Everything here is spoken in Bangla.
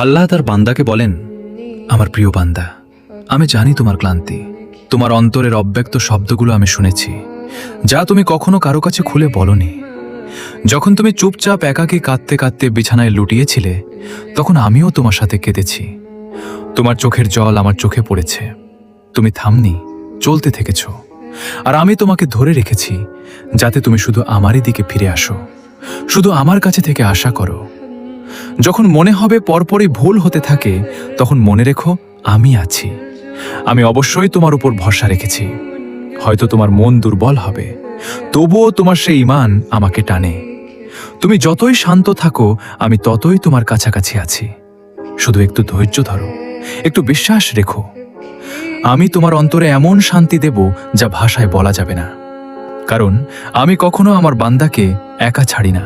আল্লাহ তার বান্দাকে বলেন, আমার প্রিয় বান্দা, আমি জানি তোমার ক্লান্তি, তোমার অন্তরের অব্যক্ত শব্দগুলো আমি শুনেছি, যা তুমি কখনো কারো কাছে খুলে বলনি। যখন তুমি চুপচাপ একাকী কাঁদতে কাঁদতে বিছানায় লুটিয়েছিলে, তখন আমিও তোমার সাথে কেঁদেছি। তোমার চোখের জল আমার চোখে পড়েছে, তুমি থামনি, চলতে থেকেছ। আর আমি তোমাকে ধরে রেখেছি, যাতে তুমি শুধু আমারই দিকে ফিরে আসো, শুধু আমার কাছে থেকে আশা করো। যখন মনে হবে পরপরই ভুল হতে থাকে, তখন মনে রেখো আমি আছি। আমি অবশ্যই তোমার উপর ভরসা রেখেছি। হয়তো তোমার মন দুর্বল হবে, তবুও তোমার সেই ঈমান আমাকে টানে। তুমি যতই শান্ত থাকো, আমি ততই তোমার কাছাকাছি আছি। শুধু একটু ধৈর্য ধরো, একটু বিশ্বাস রেখো। আমি তোমার অন্তরে এমন শান্তি দেব যা ভাষায় বলা যাবে না, কারণ আমি কখনো আমার বান্দাকে একা ছাড়ি না।